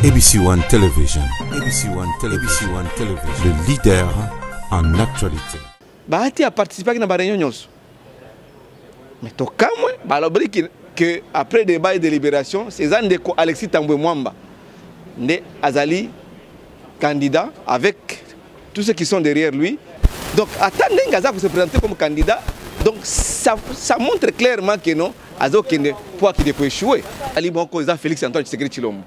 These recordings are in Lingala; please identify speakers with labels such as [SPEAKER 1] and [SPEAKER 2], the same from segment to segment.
[SPEAKER 1] ABC One Television. ABC One Television. ABC One Television. Le leader en actualité.
[SPEAKER 2] Bahati a participé à la réunion. Mais tout comme balobri que après débat et délibération, c'est Alexis Tambwe Mwamba, né Azali candidat avec tous ceux qui sont derrière lui. Donc attendez Ngaza pour se présenter comme candidat. Donc ça montre clairement que non, Azo Kende pour qu'il peut échouer. Ali Bonko Félix Antoine Tshisekedi Tshilombo.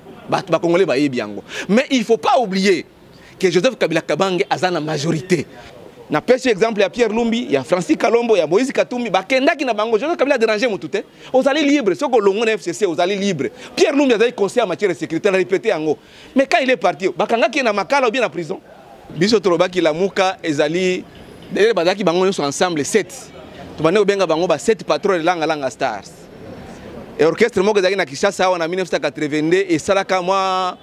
[SPEAKER 2] Congolais ba yebiango. Mais il faut pas oublier que Joseph Kabila Kabange a la majorité. Na pêche exemple, il y a Pierre Lumbi, il y a Francis Kalombo, il y a Moïse Katumbi, Bakenda qui n'a pas Joseph Kabila dérangé mon tout. Vous allez libre, ce que l'on FCC, vous allez libre. Pierre Lumbi a des conseils en matière de sécurité, on a répété en haut. Mais quand il est parti, Bakanga qui est dans Makala ou bien en prison. Biso Troba qui la Mouka, Ezali, d'ailleurs Badaki Bango sont ensemble 7. Tu vas benga Bango 7 patrons de Langa Stars. Et orchestre Mogazaki na Kishasa en 1982 et Salaka moi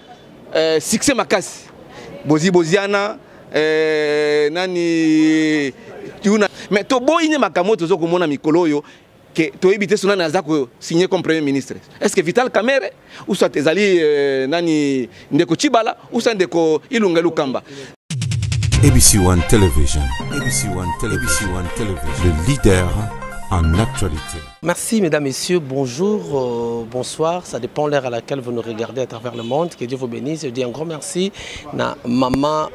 [SPEAKER 2] succès Makasi. Boziana nani tuna mais to boyine makamoto zo komona mikolo yo que to éviter sona naza ko signer comme premier ministre. Est-ce que Vital Kamerhe ou soit ezali nani ndeko Chibala ou soit ndeko Ilunga Lukamba.
[SPEAKER 1] ABC One Television. ABC One Television. ABC One Television. Le leader en actualité.
[SPEAKER 3] Merci mesdames, messieurs, bonjour, bonsoir, ça dépend de l'heure à laquelle vous nous regardez à travers le monde, que Dieu vous bénisse. Je dis un grand merci à maman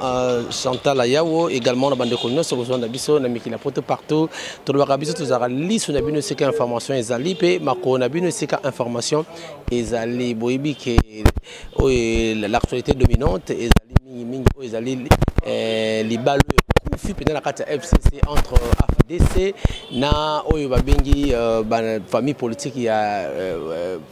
[SPEAKER 3] Chantal Ayawo, également à Bande Colonel, sur le besoin d'Abisso, na Mikila Poto partout, tout le Abisso, tout le Rali, sur Nabino Seka information, Ezali, et Mako Nabino Seka information, Ezali, Boibi, qui est l'actualité dominante, Ezali, Mingi, Ezali, Libalo, pendant la carte FCC entre AFDC na Oyo Babengi famille politique, il y a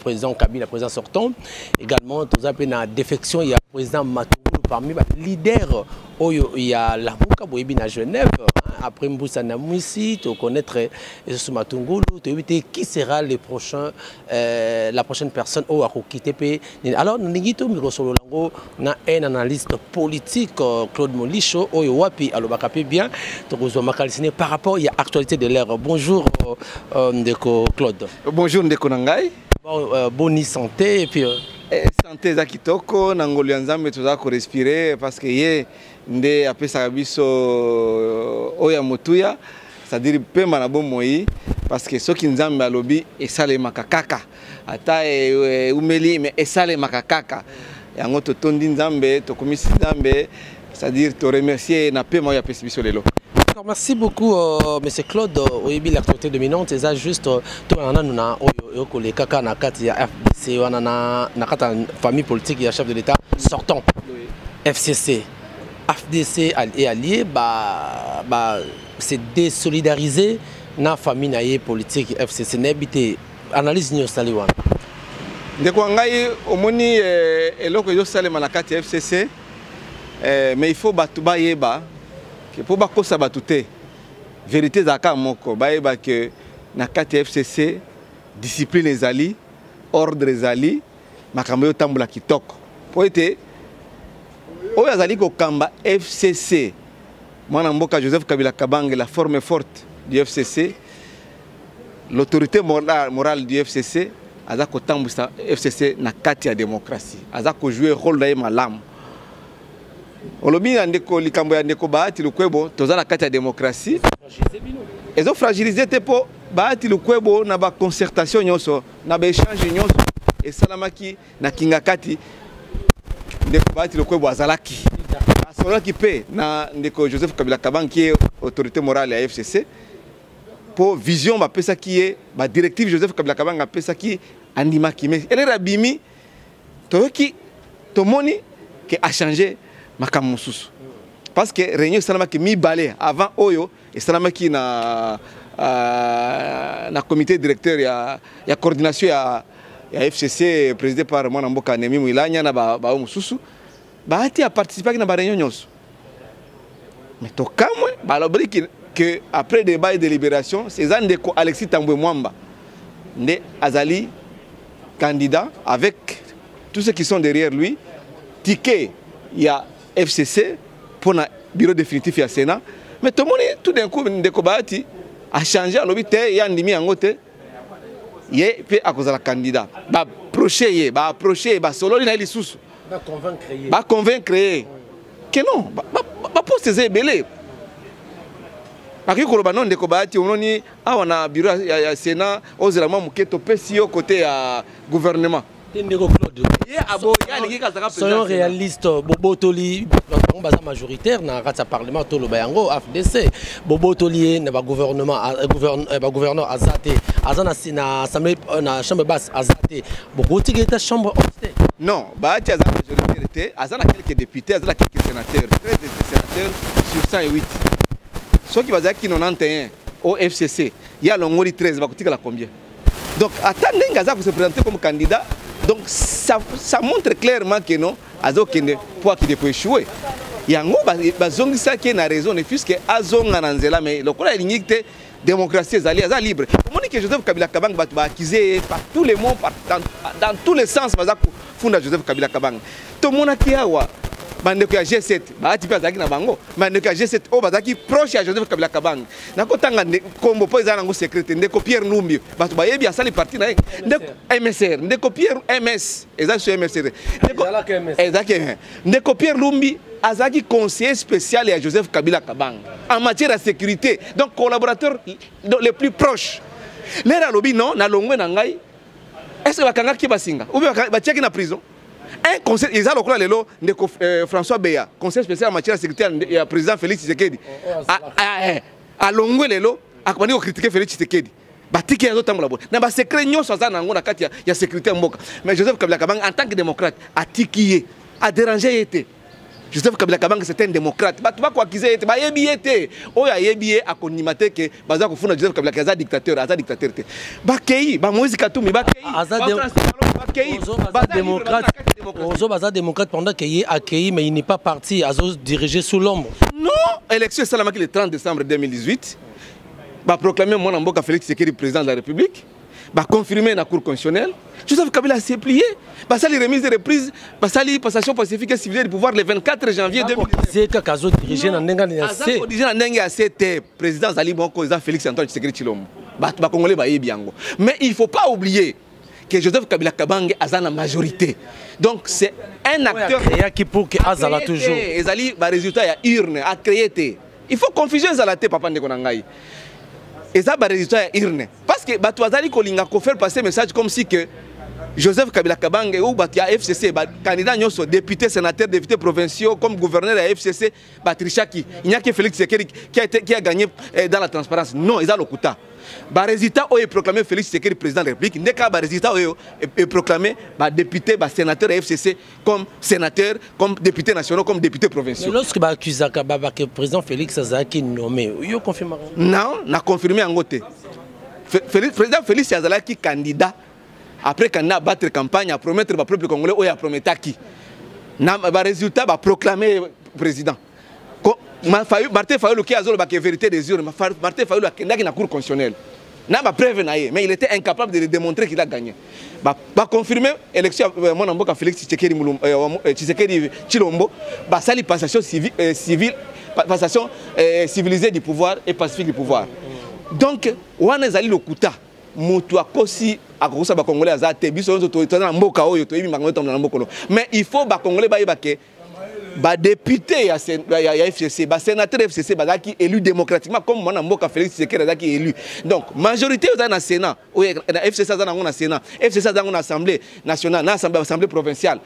[SPEAKER 3] président Kabila, président sortant, également tout ça na défection, il y a président Matungulu parmi les leaders Oyo, il y a la Mouka Boyebi na Genève, après Mboussa na Mouissi, tu connaître Matungulu, tu éviter qui sera le prochain la prochaine personne au quitter. Alors Nigito Mirosolo Lango na un analyste politique Claude Molicho Oyo Wapi alobaka bien par rapport à l'actualité de l'ère. Bonjour Ndeko Claude.
[SPEAKER 2] Bonjour Ndeko Nangai.
[SPEAKER 3] Bonne santé et puis
[SPEAKER 2] santé za kitoko na ngolu nzambe tuza ko respirer parce que ye nde apesa biso oya motuya, c'est-à-dire pemba na bomoi parce que soki nzambe alobi esale makakaka ata umeli mais esale makakaka yango to tondi nzambe to komisi nzambe, c'est-à-dire te remercier na pema ya pesa biso lelo.
[SPEAKER 3] Merci beaucoup, M. Claude. Oui, l'actualité dominante, c'est ça juste. Tout le monde a les caca na kati ya FDC, on a na famille politique, il y a chef de l'État sortant. FCC, FDC et alliés, c'est désolidariser na famille politique FCC. N'habite analyse ni Ostaliwan.
[SPEAKER 2] Ndeko ngai omoni eloko yo salema na kati FCC, mais il faut batuba yeba. Pour que ça batute vérité zaka moko baeba que na kati FCC discipline ezali ordre ezali makambo yo tambula kitoko po ete oyo azali ko kamba FCC mwana mboka Joseph Kabila Kabange, la forme forte du FCC, l'autorité morale du FCC aza ko tambusa FCC na kati ya démocratie aza ko jouer rôle na malamu. Olobi ndeko likambo ya ndeko Bahati Lukwebo toza na kati ya démocratie. Ezo fragiliser te po Bahati Lukwebo na ba concertation nyonso na ba échange nyonso esalamaki na kingakati ndeko Bahati Lukwebo azalaki. Asolaki pe na ndeko Joseph Kabila Kabange qui est autorité morale à FCC po vision ba pesa qui est ba directive Joseph Kabila Kabange a pesa qui andimaki mais elle rabimi toki tomoni que a changé makamususu parce que réunion salamaki mi balé avant oyo et salamaki na comité directeur ya coordination ya FCC présidé par mwana mboka Nemi Mwilanya na ba mususu Bahati a participé na ba réunion nyonso mais to kamwe balobri que après débat et délibération c'est ndeko Alexis Tambwe Mwamba nde azali candidat avec tous ceux qui sont derrière lui ticket il y a FCC pour le bureau définitif et le Sénat. Mais tout le monde, tout d'un coup, Ndeko Bahati a changé à l'obité, il y a un demi en côté, il y a à cause de la candidat. approcher ba approcher ba solo na lisusu ba convaincre que non ba poste ze belé akiko loba non ndeko baati ononi awa na bureau ya Sénat ozela mwa muketo pesi yo côté ya gouvernement.
[SPEAKER 3] Soyons réalistes, Bobotoli, baza majoritaire dans le Parlement, tout le Bayango, AFDC, Bobotoli, le gouverneur Azate, Azana Assemblée, na chambre basse Azate, Bobotoli était chambre haute.
[SPEAKER 2] Non, Baati Azana majoritaire, Azana quelques députés, Azana quelques sénateurs, 13 sénateurs sur 108. Ceux qui vont dire qu'ils n'ont 91 au FCC, il y a l'ongoli 13, va coûter la combien? Donc, attendez Ngaza pour se présenter comme candidat. Donc ça montre clairement que non, Azo Kende pour qu'il peut échouer. Yango bazongi ça qui a raison et puisque Azonga nanzela mais le cola l'unité démocratie est libre. Comment dit que Joseph Kabila Kabang va accusé par tous les mots dans tous les sens bazako funda Joseph Kabila Kabang. Tout le monde qui a wa bandeko ya G7 baati pa zaki na bango bandeko ya G7 o bazaki proche ya Joseph Kabila Kabang na kotanga kombo po ezana ngo secrétaire ndeko Pierre Numbi batu bayebi asali parti na ndeko MSR ndeko Pierre MS ezaki sur MSR ndeko Pierre Numbi azaki conseiller spécial ya Joseph Kabila Kabang en matière de sécurité donc collaborateur les plus proches lera lobi non na longwe na ngai est-ce que bakanga ki basinga ou bien batiaki na prison. Un conseil, ils ont le lelo de François Béa, conseil spécial en matière de sécurité, le président Félix Tshisekedi. À Longwe lelo, à quoi critiquer Félix Tshisekedi. Batiki ya zotambo labo. Na ba secret nyoso za nango na kati ya sécurité mboka. Mais Joseph Kabila Kabang en tant que démocrate a tikié, a dérangé été. Joseph Kabila Kabang c'est un démocrate. Ba tuba ko akize été, ba yebi été. Oya yebi a konimate que baza ko funa Joseph Kabila Kabang dictateur, aza dictateur te. Ba kei, ba Moïse Katumbi, ba kei.
[SPEAKER 3] Ozo baza démocrate pendant qu'il est accueilli mais il n'est pas parti, Azo dirigé sous l'ombre.
[SPEAKER 2] Non, élection Salamaki le 30 décembre 2018. Bah proclamer mon amboka Félix Tshisekedi président de la République. Bah confirmer la Cour constitutionnelle. Joseph Kabila s'est plié. Bah ça les remises de reprise, bah ça les passations pacifiques et civiles du pouvoir le 24 janvier 2018.
[SPEAKER 3] C'est que Azo dirigé dans Nenga
[SPEAKER 2] Azo dirigé dans Nenga c'était président Zali Bongo Félix Antoine Tshisekedi Tshilombo. Bah congolais bah yebiango. Mais il faut pas oublier que Joseph Kabila Kabang a la majorité. Donc c'est un acteur
[SPEAKER 3] qui pour que Azala toujours.
[SPEAKER 2] Et Zali va résultat ya urne a créé. Il faut confusion Zalaté papa Ndekonangai. Et ça va résultat ya urne parce que Batouazali kolinga ko faire passer message comme si que Joseph Kabila Kabang ou Batia FCC candidat nyoso député sénateur député provinciaux comme gouverneur à FCC Batrichaki. Il n'y a que Félix Tshisekedi qui a gagné dans la transparence. Non, ils ont le quota. Le résultat est proclamé Félix Tshisekedi président de la République. N'est qu'un résultat est proclamé député, sénateur à FCC comme sénateur, comme député national, comme député provincial.
[SPEAKER 3] Mais lorsque le président Félix Azaki nommé, il a confirmé?
[SPEAKER 2] Non, il a confirmé en côté. Président Félix Azaki candidat. Après qu'on a battu la campagne, à promettre le peuple congolais, il a promis qui. Le résultat va proclamer président. Martin Fayulu qui a la vérité des urnes, Martin Fayulu qui a la Cour constitutionnelle. Mais il était incapable de démontrer qu'il a gagné. Va confirmer l'élection mon amboka Félix Tshisekedi Tshilombo, ça les passation civile, passation civilisée du pouvoir et pacifique du pouvoir. Donc, on a le kuta. Mais il faut que Congolais ba député ya FCC, ba sénateur FCC bazaki élu démocratiquement comme mon amboka Félix Tshisekedi bazaki élu. Donc majorité dans le Sénat, na FCC dans le Sénat, FCC dans l'Assemblée nationale, na assemblée provinciale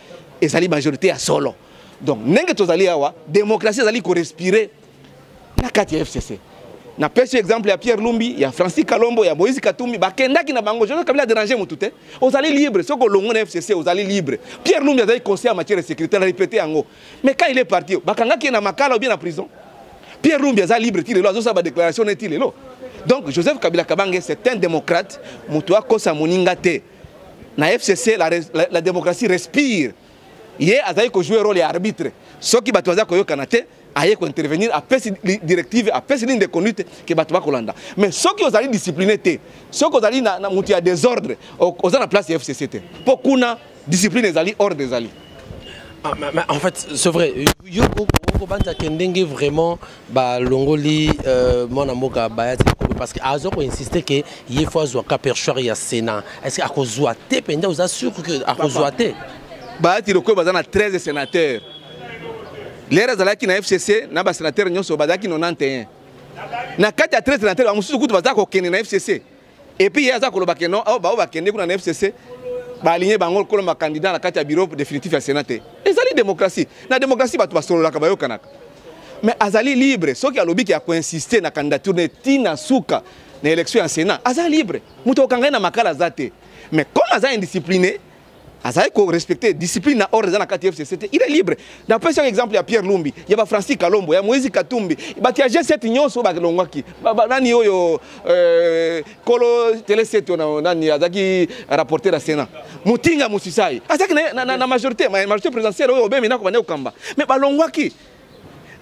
[SPEAKER 2] et ça li majorité à solo. Donc nenge tozali awa démocratie zali ko respirer na kati FCC. Na pesi exemple ya Pierre Lumbi, ya Francis Kalombo, ya Moïse Katumbi, bakendaki na bango, Joseph Kabila déranger mutute. Vous allez libre, ce que l'on FCC, vous allez libre. Pierre Lumbi a conseillé en matière de sécurité, on a répété en haut. Mais quand il est parti, bakanga qui est na makala ou bien en prison. Pierre Lumbi a libre, il est là, sa déclaration est il est là. Donc Joseph Kabila Kabange c'est un démocrate, mutua kosa moningate. Na FCC la démocratie respire. Hier a joué rôle d'arbitre. Ce qui battoisa koyo kanate aye ko intervenir à pèse directive à pèse ligne de conduite que batwa kolanda mais ceux qui ont discipliné té ceux qui ont na muti à désordre aux na place FCC té pour kuna discipline les alliés hors des alliés.
[SPEAKER 3] Mais en fait c'est vrai yo ko banta kendenge vraiment ba longoli mon amoka bayati ko parce que azo ko insister que il faut zo ka perchoir ya Sénat. Est-ce que akozwa te penda vous assure que akozwa te?
[SPEAKER 2] Ba ti loko bazana 13 sénateurs. Les razalaki na FCC na ba sénateur nyonso bazaki 91. Na kati ya 13 sénateurs amususu kutu bazako kene na FCC. Et puis yaza ko lobake non ba ba kende kuna na FCC. Ba aligné bango ko ma candidat na kati ya bureau définitif ya Sénat. Ezali démocratie. Na démocratie ba to basolo ka bayo kanaka. Mais azali libre, ceux qui a lobby qui a insister na candidature de Tina Souka na élection en Sénat, azali libre. Muto kanga na makala zate. Mais comme azali indiscipliné, azali ko respecter discipline na ordre na kati FCC, il est libre. Dans par exemple il y a Pierre Lumbi, il y a Francis Kalombo, il y a Moïse Katumbi, ba ti a G7 nyonso ba longwaki. Ba nani oyo kolo télé 7 na nani azaki rapporter à Sénat. Mutinga Musisai. Azaki na majorité présidentielle oyo be mina ko bane okamba. Mais ba longwaki.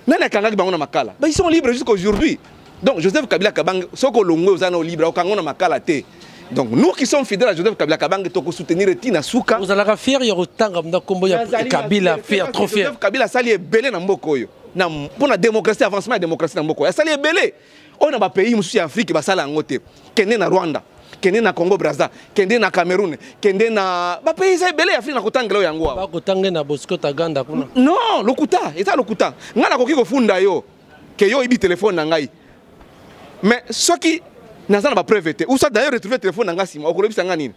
[SPEAKER 2] Ils sont libres jusqu'à aujourd'hui. Donc Joseph Kabila Kabang, soko longwe uzana libre okangona makala te. Donc nous qui sommes fidèles à Joseph Kabila Kabang toko soutenir Tina Souka.
[SPEAKER 3] Vous allez fier ya rotanga mna kombo ya Kabila fier trop fier.
[SPEAKER 2] Joseph Kabila sali belé na mboko yo. Na pour la démocratie avancement de démocratie na mboko. Ya sali belé. On a ba pays mususu ya Afrique basala ngote. Kende na Rwanda, kende na Congo Brazza, kende na Cameroun, kende na ba pays sa belé Afrique na kotangela yango.
[SPEAKER 3] Ba kotangela na Bosco Taganda kuna.
[SPEAKER 2] Non, lokuta, eta lokuta. Ngana koki ko funda yo. Que yo ibi téléphone na ngai. Mais ce qui n'a pas preuve, ou ça d'ailleurs retrouver le téléphone dans Gassima, au Colombie Sanganine.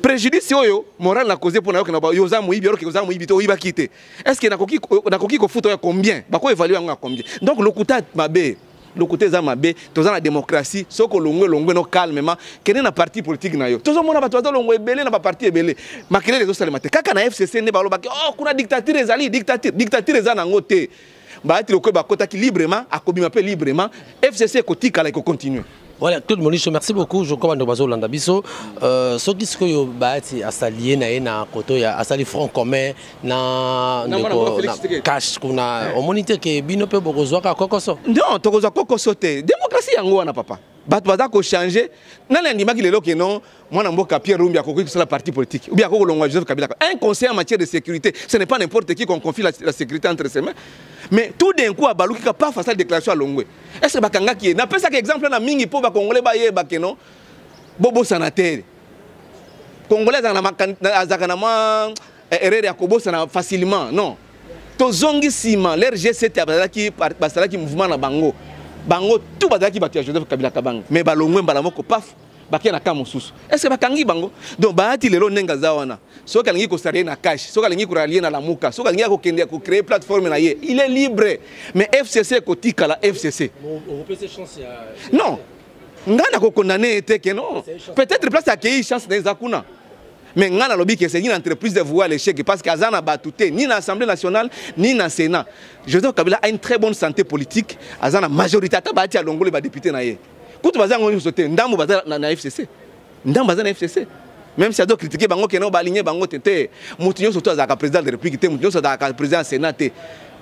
[SPEAKER 2] Préjudice yo moral na causé pour na yo za muibi alors que za muibi to iba quitter. Est-ce que na koki ko foot combien? Ba ko évaluer en combien? Donc le kuta mabe, le kuta za mabe, to za la démocratie, soko longwe no calmement, kene na parti politique na yo. Tozo mona ba to za longwe belé na ba parti ebelé. Makele les autres salimate. Kaka na FCC ne ba lo ba oh kuna dictature ezali, dictature eza na ngote. Ba ati lokwe ba kota ki librement, akobi m'appelle librement, FCC kotika la ko continuer.
[SPEAKER 3] Voilà, Claude Monicho, merci beaucoup. Je commande Bazo Landabiso. Ce qui est que Bahati a salié na koto ya a sali front commun na cash kuna au moniteur que bino pe bokozwa ka kokoso.
[SPEAKER 2] Non, tokozwa kokoso te. Démocratie yango wana papa. Bat baza ko changer. Na ndima ki lelo ke non, mwana mboka Pierre Lumbi akoki sur la partie politique. Ou bien akoko longwa Joseph Kabila. Un conseil en matière de sécurité, ce n'est pas n'importe qui qu'on confie la sécurité entre ses mains. Mais tout d'un coup, Balouki n'a pas fait la déclaration à Longwe. Est-ce que Bakanga qui est? N'a pas ça qu'exemple na mingi pour Congolais baye bakeno. Bobo sanataire. Congolais azakana erreur ya kobo sana facilement. Non. To zongi sima leur G7 abazaki basalaki mouvement na bango. Bango tout bazaki batia Joseph Kabila Kabang. Mais balongwe balamoko paf. Bakia na kamosusu. Est-ce que bakangi bango? Donc baati lelo nenga zawana. So kalingi ko sarier na cash, so kalingi ko ralier na lamuka, so kalingi ko kende ko créer plateforme na ye. Il est libre. Mais FCC ko tika la FCC.
[SPEAKER 3] On peut se chance ya.
[SPEAKER 2] Non. Ngana ko condamner était que non. Peut-être place accueillir chance dans zakuna. Mais ngana lobby que c'est une entreprise de voir l'échec parce qu'azana batouté ni dans l'Assemblée nationale ni dans le Sénat. Joseph Kabila a une très bonne santé politique, azana majorité ta bati a longolo ba député na ye. Quand tu vas en sauter, ndambo baza na FCC. Ndambo baza na FCC. Même si tu as critiqué bango que non ba aligner bango tete, mutinyo surtout azaka président de la République, mutinyo azaka président Sénat te.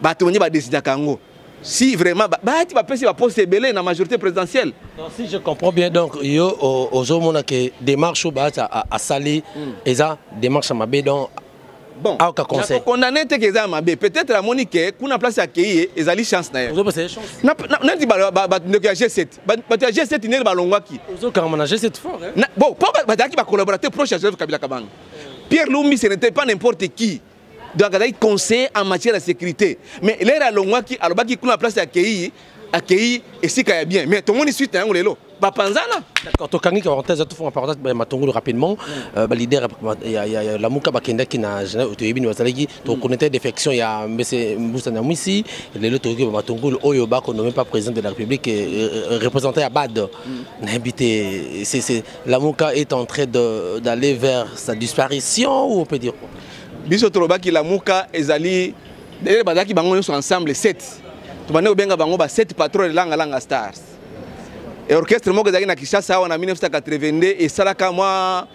[SPEAKER 2] Ba tonye ba décider kango. Si vraiment ba tu vas penser va poster belé na majorité présidentielle.
[SPEAKER 3] Non, si je comprends bien donc yo ozo mona que démarche au ba à sali eza démarche mabe donc
[SPEAKER 2] bon, on condamné te que ça mabe. Peut-être la Monique kuna place accueillir ezali chance na ye.
[SPEAKER 3] Ozo passer chance.
[SPEAKER 2] Na dit ba G7. Ba G7 ne ba longwaki.
[SPEAKER 3] Ozo carrément G7 fort hein.
[SPEAKER 2] Bon, ba daki ba collaborateur proche à Joseph Kabila Kabang. Pierre Lumbi ce n'était pas n'importe qui. Donc il a conseiller en matière de sécurité. Mais l'air à longwaki alobaki kuna place accueillir et si kaya bien. Mais tout le monde suite hein lelo. Ba panzana.
[SPEAKER 3] D'accord, to kangi parenthèse tout fond parenthèse ba matongolo rapidement ba leader il y a la muka bakenda qui na général autoyebini wasalaki to connaître défection il y a mbese Mbusa na Mwisi lelo to ba matongolo oyo ba ko nommé pas président de la République représenté à Bad n'habité c'est la muka est en train d'aller vers sa disparition ou on peut dire quoi?
[SPEAKER 2] Biso tolobaki la muka ezali d'ailleurs bazaki bango sont ensemble 7. To bane obenga bango ba 7 patrons langa stars. Et orchestre moko ezaki na Kinshasa en 1982 et salaka moi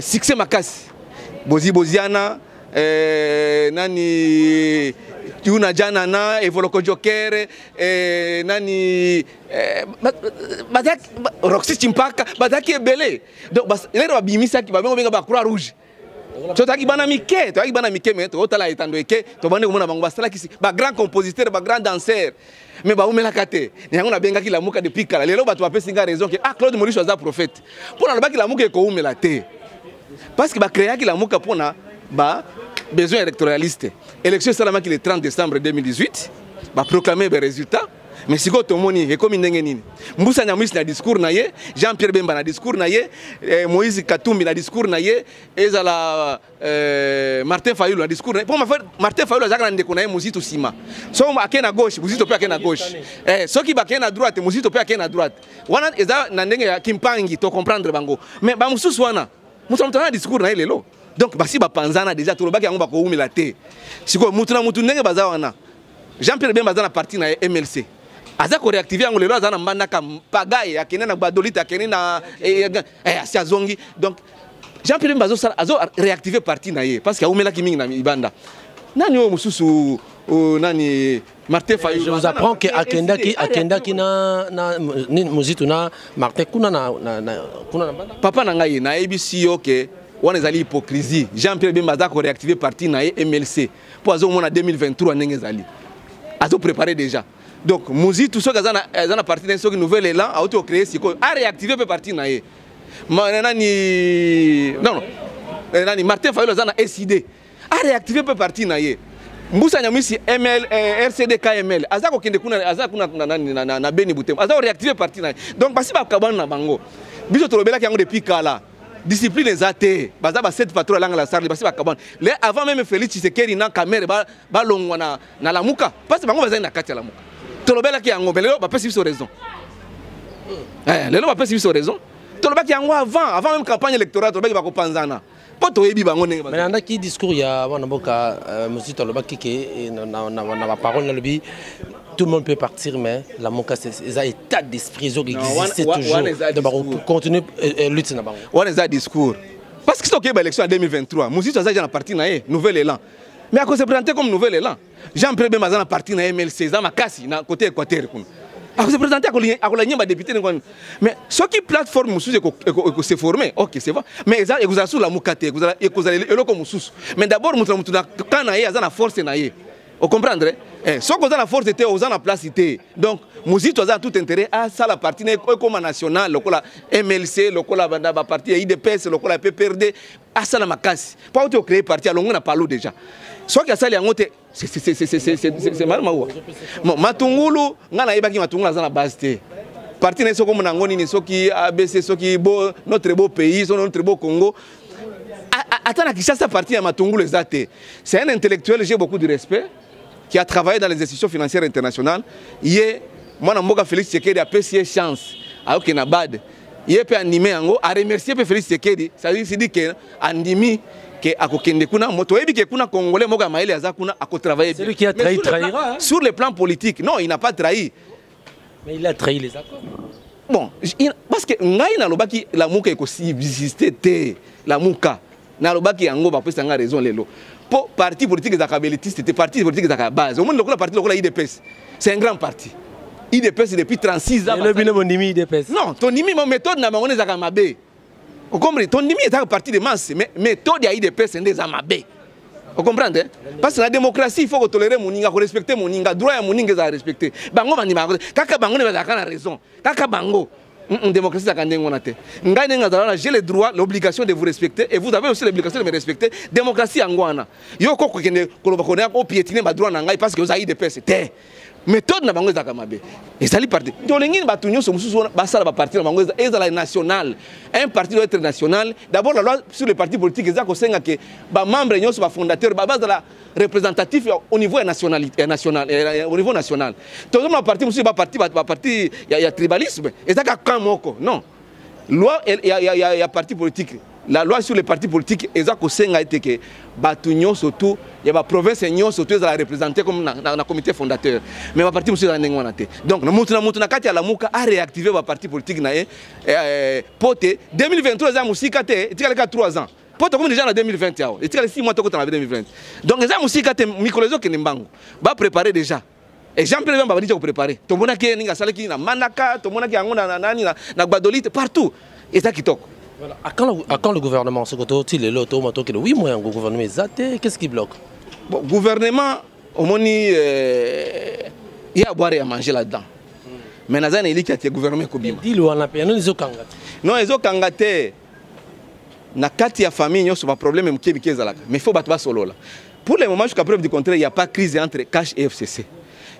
[SPEAKER 2] succès makasi. Boziana nani Tuna Jana na Evoloko Joker nani Roxy Chimpaka bazaki ebele. Donc les babimisa ki ba benga ba Croix Rouge. tozalaki bana mike mais totala etando eke tobandi komona bango basalaki grand compositeur grand danseur mais baumelaka te yango nabengaki lamuka depuis kala lelo bato bapesi nga raison ke Claude Molisho aza prophète mpo na lobaki lamuka ekoumela te parce que bakreaki lamuka mpona besoin électoraliste élection esalamaki le 30 décembre 2018 baproclame résultat. Mais si vous avez comme une Moussa Nyamwisi na discours na ye, Jean-Pierre Bemba na discours na ye, Moïse Katumbi na discours na ye, ezala Martin Fayulu na discours na ye. Pour Martin Fayulu azaka na ndeko na ye Muzito Sima. So ake na gauche, Muzito pe ake na gauche. So ki ba ke na droite, Muzito pe ake na droite. Wana eza na ndenge ya kimpangi to comprendre bango. Mais ba mususu wana, mutu na discours na ye lelo. Donc basi ba panzana déjà to lobaki yango ba ko umela te. Siko mutu na mutu ndenge baza wana. Jean-Pierre Bemba aza na parti na MLC. Aza ko réactiver yango lelo aza na mbandaka pagaye akene na badolite akene na asia zongi. Donc Jean-Pierre Bemba azo réactiver parti na ye parce que aumela ki mingi na ibanda. Nani o mususu nani Martin Fayulu.
[SPEAKER 3] Je vous apprends que akenda ki na Muzito na Martin kuna na banda. Papa
[SPEAKER 2] na ngai na ABC OK wana ezali hypocrisie. Jean-Pierre Bemba aza ko réactiver parti na ye MLC. Po azo mona 2023 ndenge ezali. Azo préparer déjà. Donc, Mouzi, tout ce qui est dans la partie d'un nouvel élan, a auto-créé, a réactivé le parti. Non, Martin Fayulu a SID, a réactivé le parti. Moussa Nyamwisi RCD KML, a réactivé le parti. Donc, parce que na bango. Biso tolobela ki yango depuis kala. Discipline ezate, baza ba 7 patrouilles langa la sarli, basi ba kabana. Avant même Félix Tshisekedi na caméra ba longwa na lamuka, parce que bango baza na kati ya lamuka. Tolobela ki yango lelo ba pesi biso raison. Lelo ba pesi biso raison. Tolobela ki yango avant même campagne électorale tolobela ki ba ko panzana. Po toyebi bango ndenge ba.
[SPEAKER 3] Mais nanda ki discours ya wana boka monsieur tolobela ki ke na ba parole na lobi tout le monde peut partir mais la moka c'est un état d'esprit qui existe toujours de continuer lutte na bango.
[SPEAKER 2] Wana za discours. Parce que c'est OK élection en 2023. Muzito aza na parti na ye nouvel élan. Mais à cause se présenter comme nouvel élan. Jean-Pierre Bemba aza na parti na MLC za makasi na côté Équateur kuna. À se présenter à la nyamba député mais ce qui plateforme mususu ko se former OK c'est vrai mais ça vous a sous la mukate vous allez eloko mususu mais d'abord mutu na kana ye aza na force na ye. Vous comprenez? Si vous avez la force, vous avez la place. Donc, Muzito a tout intérêt à ça la partie comme nationale, le MLC, le parti IDPS, le PPRD, à ça la makasi. Pas où créer parti, alors on a parlé déjà. Soit que ça c'est mal maou. Matungulu, on a ébaki Matungulu dans la base. Parti n'est pas comme Nangoni, ce qui ABC, ce qui beau notre beau pays, notre beau Congo. Attends, qui ça partie à Matungulu c'est un intellectuel, j'ai beaucoup de respect. Qui a travaillé dans les institutions financières internationales. Moi, je Félix Tshisekedi a payé chance à Okenabad. Il peut animer a remercier Félix Tshisekedi. Ça veut dire que animé que à Kokende kuna moto ebi que kuna congolais moga maele azakuna a travailler.
[SPEAKER 3] C'est lui qui a trahi trahira.
[SPEAKER 2] Sur le plan politique, non, il n'a pas trahi.
[SPEAKER 3] Mais il a trahi les accords.
[SPEAKER 2] Bon, parce que ngai na lobaki la muka ekosibisiste te la muka. Na lobaki yango ba pesa nga raison lelo. Pour parti politique zakabelitiste, c'était parti politique zakabase. Au moins le parti le IDPS, c'est un grand parti. IDPS depuis 36 ans.
[SPEAKER 3] Le binôme Nimi IDPS.
[SPEAKER 2] Non, ton Nimi mon méthode na mangone zakamabe. Vous comprenez? Ton Nimi est un parti de masse, mais méthode ya IDPS c'est des amabe. Vous comprenez? Parce que la démocratie, il faut tolérer mon ninga, respecter mon ninga, droit à mon ninga à respecter. Bango bandima, kaka bango ne va zakana raison. Kaka bango. Démocratie, j'ai le droit, l'obligation de vous respecter et vous avez aussi l'obligation de me respecter. Démocratie, angwana. Yo ko piétiner ma droit nanga parce que vous avez des PCT. Méthode na bango zakamabe. Et ça li parti. Tolengini batunyo so mususu basala ba parti na bango ezala national. Un parti doit être national. D'abord la loi sur les partis politiques ezako senga que ba membre nyoso ba fondateur ba base représentatif au niveau national au niveau national. Tout le monde parti mususu ba parti il y a tribalisme. Ezaka kamoko. Non. Loi il y a parti politique. La loi sur les partis politiques ezako senga été que batunyo surtout il y a la province surtout la représenter comme dans comité fondateur mais le parti monsieur ndengwana te donc mutu na kati ya lamuka a réactiver le parti politique na pote 2023 za musika te etikala ka 3 ans pote comme déjà en 2020 yao etikala 6 mois toko en 2020 donc za musika te mikolezo ke nembango ba préparer déjà et Jean-Pierre Bemba ba dit ko préparer to mona ke ninga salaki na manaka to mona ke yango na nani na gbadolite partout et ça kitoko.
[SPEAKER 3] Voilà. À quand le gouvernement, ce que il est là, oui, moi, le gouvernement est zaté, qu'est-ce qui bloque?
[SPEAKER 2] Bon, gouvernement, au moins, il y a à boire et à manger là-dedans. Mais il y a un gouvernement qui est
[SPEAKER 3] dit
[SPEAKER 2] non, ils ont kangaté. Na kati ya famille, il y a un problème, mais il faut battre solo là. Pour le moment, jusqu'à preuve du contraire, il n'y a pas de crise entre Cash et FCC.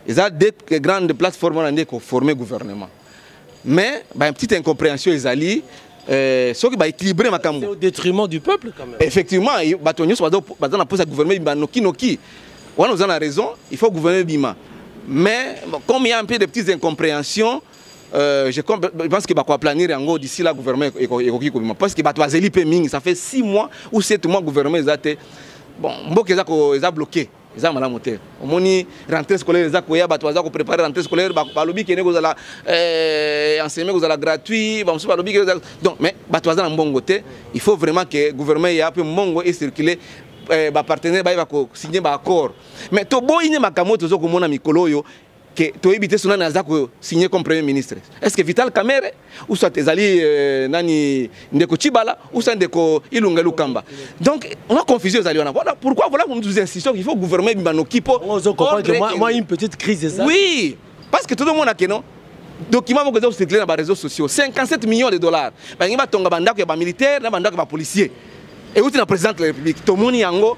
[SPEAKER 2] Il y a deux grandes plateformes qui ont formé le gouvernement. Mais il y a une petite incompréhension, ce qui va équilibrer ma campagne.
[SPEAKER 3] C'est au détriment du peuple quand même.
[SPEAKER 2] Effectivement, il y a un gouvernement qui on a raison, il faut gouverner Bima. Mais comme il y a un peu de petites incompréhensions, je pense qu'il va planir d'ici là le gouvernement. Parce que ça fait 6 mois ou 7 mois que le gouvernement est bloqué. Ils ont monté. Au moins, rentrée scolaire, ils ont préparé la rentrée scolaire, enseignement gratuit. Donc, mais il faut vraiment que le gouvernement ait un peu de circuler. Partenaire signer un accord. Mais tu as que tu éviter signer comme premier ministre. Est-ce que Vital Kamerhe ou soit Ezali nani ndeko Chibala ou soit ndeko Ilunga Lukamba. Donc on a confusion voilà pourquoi nous insistons qu'il faut que le gouvernement s'occupe.
[SPEAKER 3] Moi une petite crise ça.
[SPEAKER 2] Oui, parce que tout le monde a que non. Documents que circulent dans les réseaux sociaux, 57 millions de dollars. Par exemple, tonga bandako ya militaire, na bandako ya policier. Et où est le président de la République? Tomoni yango.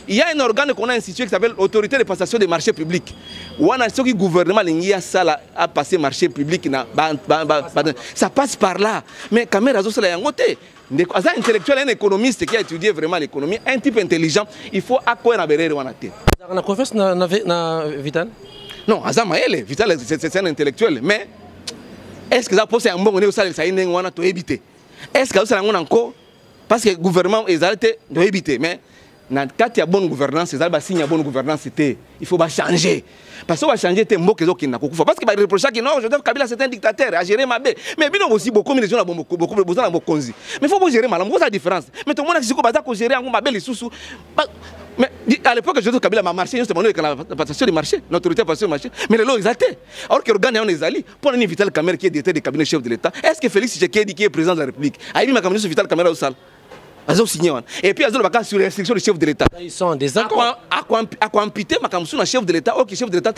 [SPEAKER 2] Il y a un organe qu'on a institué qui s'appelle Autorité de passation des marchés publics. Où on a ce que le gouvernement a passé marché public. Ça passe par là. Mais quand même, un intellectuel, un économiste qui a étudié vraiment l'économie, un type intelligent, il faut accorder à Bérère.
[SPEAKER 3] On a confiance dans Vital?
[SPEAKER 2] Non, Vital c'est un intellectuel. Mais est-ce que ça pose un bon moment où ça a évité? Est-ce que ça a encore? Parce que le gouvernement est arrêté de éviter. Mais quand il y a bonne gouvernance, il y a bonne gouvernance, il faut changer. Parce qu'il faut changer, c'est un mot qui est parce qu'il va reprocher que non, je dois Kabila c'est un dictateur, à gérer ma baie. Mais bien aussi, beaucoup de gens ont beaucoup besoin de conzi. Mais il faut gérer mal, c'est la différence. Mais tout le monde a dit que gérer ma baie, les sous. Mais à l'époque, je dois Kabila m'a marché, justement, avec la passation du marché, l'autorité de passation du marché. Mais les lois exaltés. Alors que l'organe est allé, pour un Vital Kamerhe qui est directeur du cabinet chef de l'État, est-ce que Félix Tshisekedi qui est président de la République a mis ma cabinet sur Vital Kamerhe au salle? Et puis, ils ont sur l'instruction du chef de l'État.
[SPEAKER 3] Ils sont en désaccord.
[SPEAKER 2] À quoi imputer ma campagne chef de l'État, ok, chef de l'État,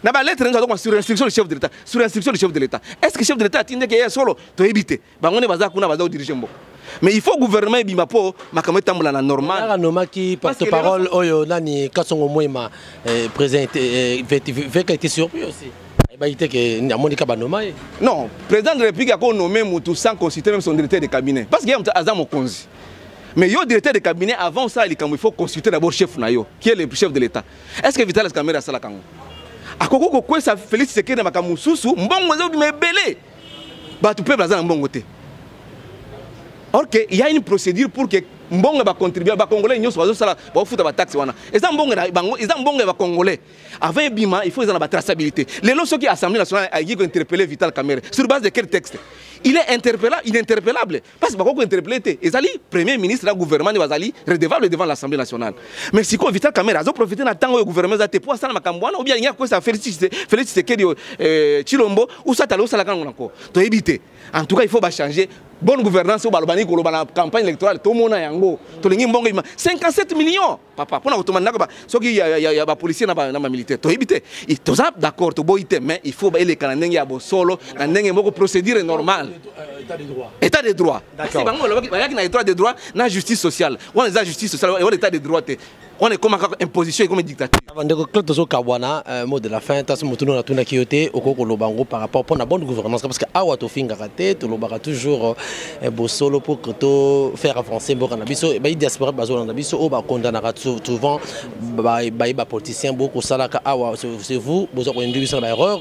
[SPEAKER 2] n'a pas lettre sur l'instruction du chef de l'État. Sur l'instruction du chef de l'État. Est-ce que le chef de l'État a dit qu'il y a solo? Tu as évité. On est basé à diriger. Mais il faut gouvernement Bimapo, ma campagne tambour la normale.
[SPEAKER 3] Il y a un qui porte-parole, Oyo, Nani, Kassongo Mouema, présenté, a été surpris aussi.
[SPEAKER 2] Non, le président de la République a nommé Moutou sans consulter même son directeur de cabinet. Parce qu'il y a un Azam Okonzi. Mais le directeur de cabinet, avant ça, il faut consulter d'abord le chef Nayo, qui est le chef de l'État. Est-ce que Vital Kamerhe a ça la Kango? A Koko quoi ça Félix Tshisekedi na Makamususu, mbongo me belé. Bah tu peux blazer mbongo te. Or que il y a une procédure pour que mbongo va contribuer ba congolais nyonso bazo sala ba futa ba taxe wana. Eza mbongo na bango, eza mbongo ba congolais. Avant bima, il faut ils en la traçabilité. Les lois qui Assemblée nationale a dit interpeller Vital Kamerhe sur base de quel texte? Il est interpellable. Parce que Bakoko interpellé, Ezali, premier ministre du gouvernement de Bazali, redevable devant l'Assemblée nationale. Mais si on Vital Kamerhe a profité de temps où le gouvernement a été pour ça, ou bien il y a quoi ça Félix Tshisekedi Chilombo, ou ça t'allons ça la gang encore. Tu éviter. En tout cas, il faut changer. Bonne gouvernance au Balbani, la campagne électorale, tout le monde a yango. 57 millions. Papa, pour nous, il y a des policiers et des militaires. Tu éviter. Tu es d'accord, tu es mais il faut que les Canadiens aient solo, une procédure normale. État de droit. D'accord. Il y a un état de droit, la justice sociale. On a la justice sociale, on a l'état de droit. On est comme imposition et comme dictature.
[SPEAKER 3] Avant de conclure, mot de la fin, tu as dit que tu par rapport à la bonne gouvernance. Parce que Awa Tofinga raté, tu as toujours un solo pour faire avancer le cannabis. Il y a des diaspora qui ont condamné souvent les politiciens. C'est vous, vous avez une erreur,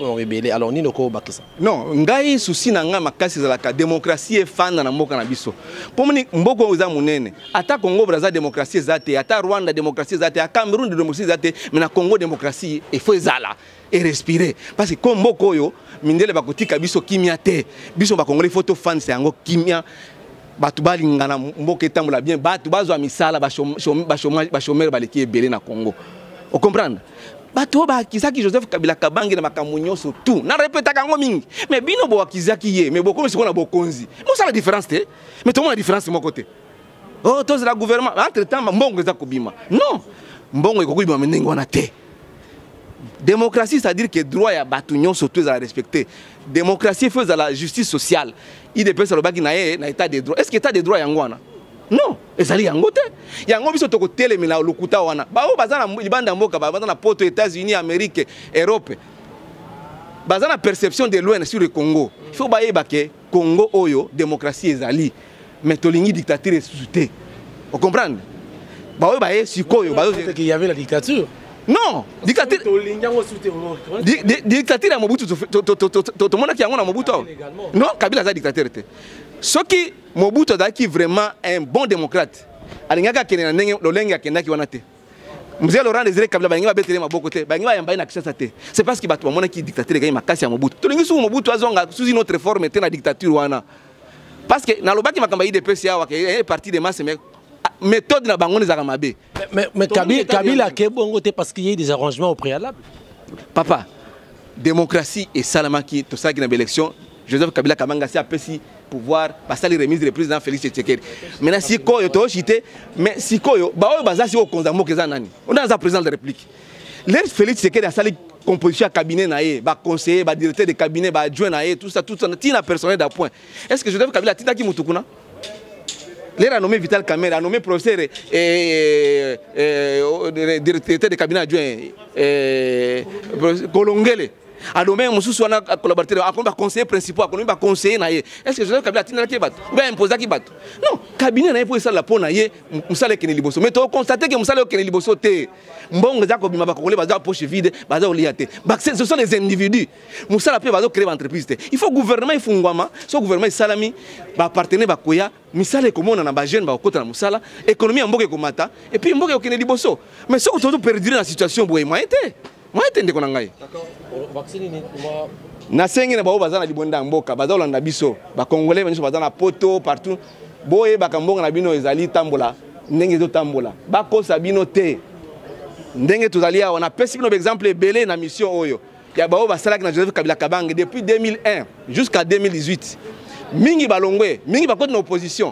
[SPEAKER 3] alors ni loko bakisa.
[SPEAKER 2] Non, ngai souci nanga makasi la démocratie est fan na mboka na biso. Pour moni mboko oza munene. Ata Congo Brazza démocratie zate, ata Rwanda démocratie zate, ata Cameroun démocratie zate, mais na Congo démocratie il faut ezala et respirer parce que comme mboko yo mindele bakotika biso kimia te. Biso ba Congolais photo fan c'est yango kimia. Batu balinga na mboka etambola bien, batu bazwa misala ba chômeur baleki ebele na Congo. Vous comprenez? Bato ba akizaki Joseph Kabila Kabange na makambo nyonso tout. Na répéta kango mingi. Mais bino bo akizaki ye, mais boko siko na bokonzi. Mo ça la différence te. Mais tout le monde a différence de mon côté. Oh, tous la gouvernement entre temps mbongo za kobima. Non. Mbongo eko kobima ndenge wana te. Démocratie, c'est-à-dire que droit ya bato nyonso tout à respecter. Démocratie fait la justice sociale. Il dépend sur le baki na état de droit. Est-ce que état de droit yango wana? Non, ezali yango te. Yango biso toko telemela lokuta wana. Ba o bazana libanda mboka ba bazana poto États-Unis, Amérique, Europe. Bazana perception de loin sur le Congo. Il faut bayeba que Congo oyo démocratie ezali. Mais tolingi dictature sous-té. Vous comprenez? Ba o baye sikoyo ba
[SPEAKER 3] qu'il y avait la dictature.
[SPEAKER 2] Non, dictature. Dictature à Mobutu. Tout le monde qui a un Mobutu. Non, Kabila a dictature. Ce qui Mobutu est vraiment un bon démocrate. Alingaka kene na lolenga kenda ki wanate. Mzee Laurent Désiré Kabila bangi ba betele maboko te. Bangi ba yamba na kishasa te. C'est parce que batu bamona ki dictature ga makasi ya Mobutu. Tolingi su Mobutu azonga sous une autre forme te na dictature wana. Parce que na lobaki makamba IDPS ya wa ke parti de masse mais méthode na bango ezaka mabe.
[SPEAKER 3] Mais Kabila ke bongo te parce qu'il y a eu des arrangements au préalable.
[SPEAKER 2] Papa, démocratie et salamaki tout ça qui na élection, Joseph Kabila Kabanga si apesi pouvoir passer les remises du président Félix Tshisekedi. Maintenant si koyo to chité, mais si koyo ba o baza si o konzamo keza nani. On a un président de la République. Les Félix Tshisekedi a sali composition à cabinet naé, ba conseiller, ba directeur de cabinet, ba adjoint naé, tout ça tina personnel d'appoint. Est-ce que Joseph Kabila tina ki mutukuna? L'air a nommé Vital Kamerhe, a nommé professeur directeur de cabinet adjoint Kolongele, a nommé un collaborateur, a nommé conseiller principal, a nommé conseiller naïe. Est-ce que Joseph Kabila tina ki bat? Ou bien imposer ki bat? Non, cabinet naïe pour ça la peau naïe, musale kene liboso. Mais tu constates que musale kene liboso te. Mbongo za ko bima ba kokole baza poche vide, baza oliate. Ce sont les individus. Musala pe baza créer entreprise te. Il faut gouvernement il fungwama, so gouvernement salami ba partenaire ba koya, misale komona na ba jeune ba okota na musala, économie mboka komata et puis mboka okene liboso. Mais so ko perdre la situation boye moyen te. Moyen te ndeko na ngai.
[SPEAKER 3] D'accord. Vaccine ni moi
[SPEAKER 2] na sengi na ba baza na libonda mboka, baza olanda biso, ba congolais banyo baza na poto partout. Boye ba kambonga na bino ezali tambola, ndenge zo tambola. Ba ko sabino te. Ndenge tuzalia on a pesi bino exemple belé na mission oyo. Ya bao basalaki na Joseph Kabila Kabange depuis 2001 jusqu'à 2018. Mingi balongwe, mingi bakoti na opposition.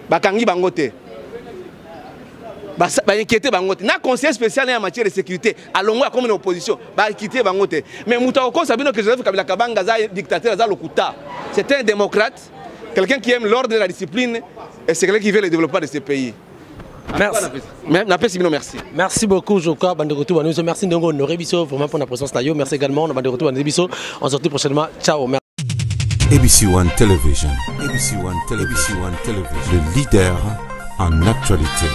[SPEAKER 2] Bakangi bangote. Ba inquiété bangote. Na conseiller spécial en matière de sécurité, alongwa comme une opposition, ba inquiété bangote. Mais mutako sabino que Joseph Kabila Kabange za dictateur za lokuta. C'est un démocrate, quelqu'un qui aime l'ordre et la discipline et c'est quelqu'un qui veut le développement de ce pays. Merci. Merci.
[SPEAKER 3] Merci beaucoup, Joka. Merci de nous honorer vraiment pour la présence. Merci également. On se retrouve prochainement. Ciao.
[SPEAKER 1] ABC One Television. ABC One Television. Le leader en actualité.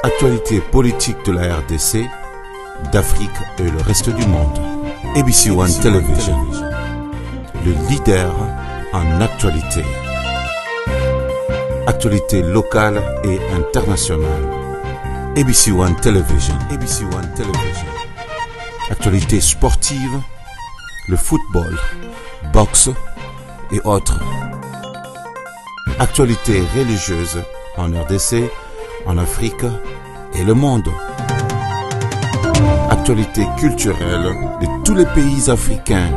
[SPEAKER 1] Actualité politique de la RDC, d'Afrique et le reste du monde. ABC One Television. Le leader en actualité. Actualité locale et internationale. ABC One Television. ABC One Television. Actualité sportive, le football, boxe et autres. Actualité religieuse en RDC, en Afrique et le monde. Actualité culturelle de tous les pays africains.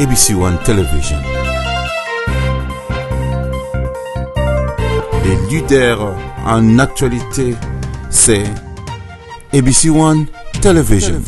[SPEAKER 1] ABC One Television. Les leaders en actualité, c'est ABC One Television.